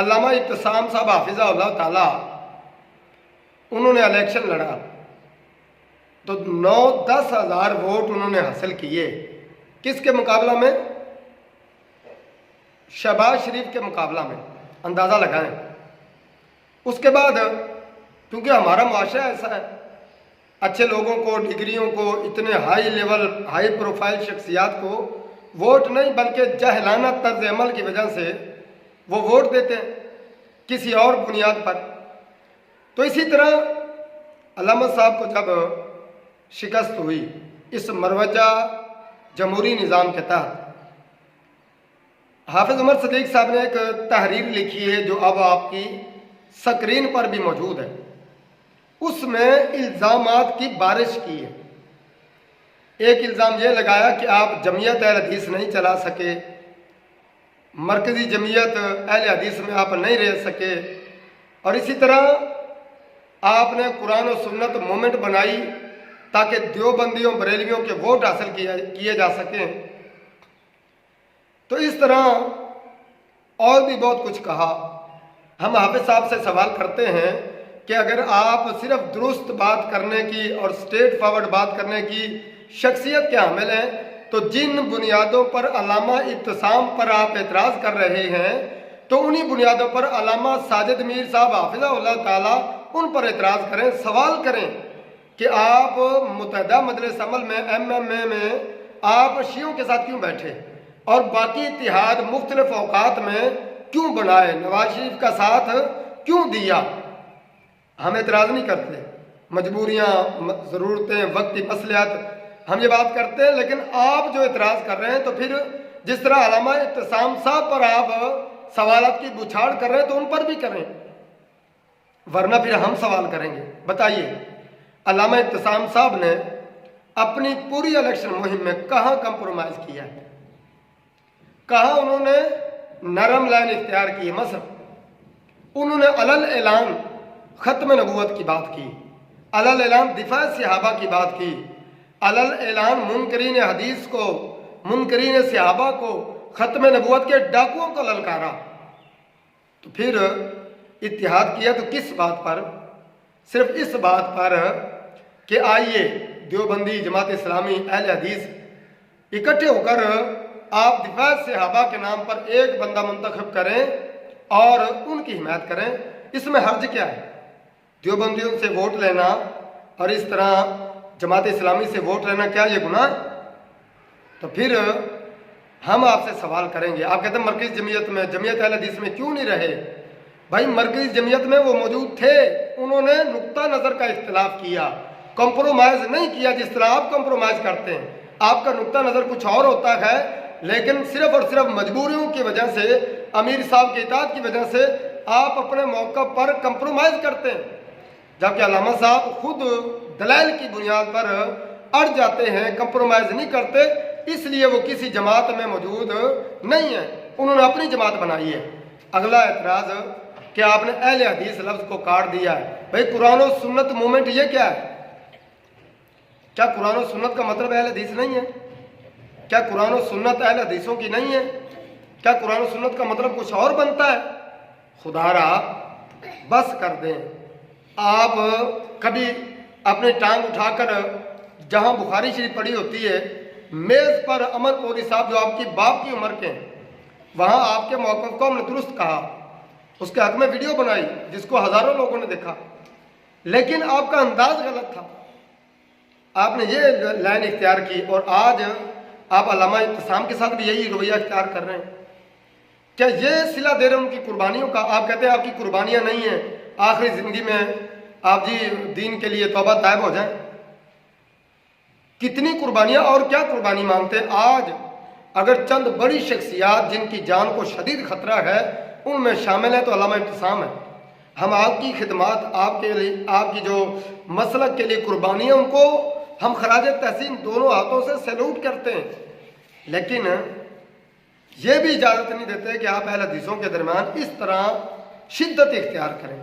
علامہ ابتسام صاحب حافظہ اللہ تعالی انہوں نے الیکشن لڑا تو 9-10 ہزار ووٹ انہوں نے حاصل کیے. کس کے مقابلہ میں؟ شہباز شریف کے مقابلہ میں. اندازہ لگائیں. اس کے بعد کیونکہ ہمارا معاشرہ ایسا ہے، اچھے لوگوں کو، ڈگریوں کو، اتنے ہائی لیول ہائی پروفائل شخصیات کو ووٹ نہیں بلکہ جاہلانہ طرز عمل کی وجہ سے وہ ووٹ دیتے ہیں کسی اور بنیاد پر. تو اسی طرح علامہ صاحب کو جب شکست ہوئی اس مروجہ جمہوری نظام کے تحت، حافظ عمر صدیق صاحب نے ایک تحریر لکھی ہے جو اب آپ کی سکرین پر بھی موجود ہے. اس میں الزامات کی بارش کی ہے. ایک الزام یہ لگایا کہ آپ جمعیت اہل حدیث نہیں چلا سکے، مرکزی جمعیت اہل حدیث میں آپ نہیں رہ سکے، اور اسی طرح آپ نے قرآن و سنت مومنٹ بنائی تاکہ دیوبندیوں بریلویوں کے ووٹ حاصل کیے جا سکیں. تو اس طرح اور بھی بہت کچھ کہا. ہم حافظ صاحب سے سوال کرتے ہیں کہ اگر آپ صرف درست بات کرنے کی اور سٹریٹ فارورڈ بات کرنے کی شخصیت کے حامل ہیں تو جن بنیادوں پر علامہ ابتسام پر آپ اعتراض کر رہے ہیں تو انہی بنیادوں پر علامہ ساجد میر صاحب حافظہ اللہ تعالیٰ ان پر اعتراض کریں. سوال کریں کہ آپ متحدہ مجلس عمل میں MMA میں آپ شیعوں کے ساتھ کیوں بیٹھے اور باقی اتحاد مختلف اوقات میں کیوں بنائے، نواز شریف کا ساتھ کیوں دیا. ہم اعتراض نہیں کرتے، مجبوریاں، ضرورتیں، وقتی مصلحت، ہم یہ بات کرتے ہیں. لیکن آپ جو اعتراض کر رہے ہیں تو پھر جس طرح علامہ ابتسام صاحب پر آپ سوالات کی بچھاڑ کر رہے ہیں تو ان پر بھی کریں، ورنہ پھر ہم سوال کریں گے. بتائیے علامہ ابتسام صاحب نے اپنی پوری الیکشن مہم میں کہاں کمپرومائز کیا ہے، کہاں انہوں نے نرم لائن اختیار کی. مثلا انہوں نے علل اعلان ختم نبوت کی بات کی، علل اعلان دفاع صحابہ کی بات کی، علل اعلان منکرین حدیث کو، منکرین صحابہ کو، ختم نبوت کے ڈاکوؤں کو للکارا. تو پھر اتحاد کیا تو کس بات پر؟ صرف اس بات پر کہ آئیے دیوبندی، جماعت اسلامی، اہل حدیث اکٹھے ہو کر آپ دفاع صحابہ کے نام پر ایک بندہ منتخب کریں اور ان کی حمایت کریں. اس میں حرج کیا ہے؟ دیوبندیوں سے ووٹ لینا اور اس طرح جماعت اسلامی سے ووٹ لینا کیا یہ گناہ؟ تو پھر ہم آپ سے سوال کریں گے. آپ کہتے ہیں مرکزی جمعیت میں، جمعیت اہل حدیث میں کیوں نہیں رہے؟ بھائی مرکزی جمعیت میں وہ موجود تھے، انہوں نے نقطہ نظر کا اختلاف کیا، کمپرومائز نہیں کیا جس طرح آپ کمپرومائز کرتے ہیں. آپ کا نقطہ نظر کچھ اور ہوتا ہے لیکن صرف اور صرف مجبوریوں کی وجہ سے، امیر صاحب کی اطاعت کی وجہ سے آپ اپنے موقع پر کمپرومائز کرتے ہیں، جبکہ علامہ صاحب خود دلائل کی بنیاد پر اڑ جاتے ہیں، کمپرومائز نہیں کرتے. اس لیے وہ کسی جماعت میں موجود نہیں ہیں، انہوں نے اپنی جماعت بنائی ہے. اگلا اعتراض کہ آپ نے اہل حدیث لفظ کو کاٹ دیا ہے. بھائی قرآن و سنت مومنٹ یہ کیا ہے؟ کیا قرآن و سنت کا مطلب اہل حدیث نہیں ہے؟ کیا قرآن و سنت اہل حدیثوں کی نہیں ہے؟ کیا قرآن و سنت کا مطلب کچھ اور بنتا ہے؟ خدا را بس کر دیں. آپ کبھی اپنی ٹانگ اٹھا کر جہاں بخاری شریف پڑھی ہوتی ہے، میز پر امر پوری صاحب جو آپ کی باپ کی عمر کے ہیں، وہاں آپ کے موقف کو ہم نے درست کہا، اس کے حق میں ویڈیو بنائی جس کو ہزاروں لوگوں نے دیکھا، لیکن آپ کا انداز غلط تھا. آپ نے یہ لائن اختیار کی اور آج آپ علامہ ابتسام کے ساتھ بھی یہی رویہ اختیار کر رہے ہیں. کیا یہ صلہ دے رہے ہیں ان کی قربانیوں کا؟ آپ کہتے ہیں آپ کی قربانیاں نہیں ہیں، آخری زندگی میں آپ جی دین کے لیے توبہ طائب ہو جائیں. کتنی قربانیاں اور کیا قربانی مانگتے ہیں؟ آج اگر چند بڑی شخصیات جن کی جان کو شدید خطرہ ہے ان میں شامل ہیں تو علامہ ابتسام ہے. ہم آپ کی خدمات، آپ کے لیے، آپ کی جو مسلک کے لیے قربانی ہے، ان کو ہم خراج تحسین دونوں ہاتھوں سے سیلوٹ کرتے ہیں، لیکن یہ بھی اجازت نہیں دیتے کہ آپ اہل حدیثوں کے درمیان اس طرح شدت اختیار کریں.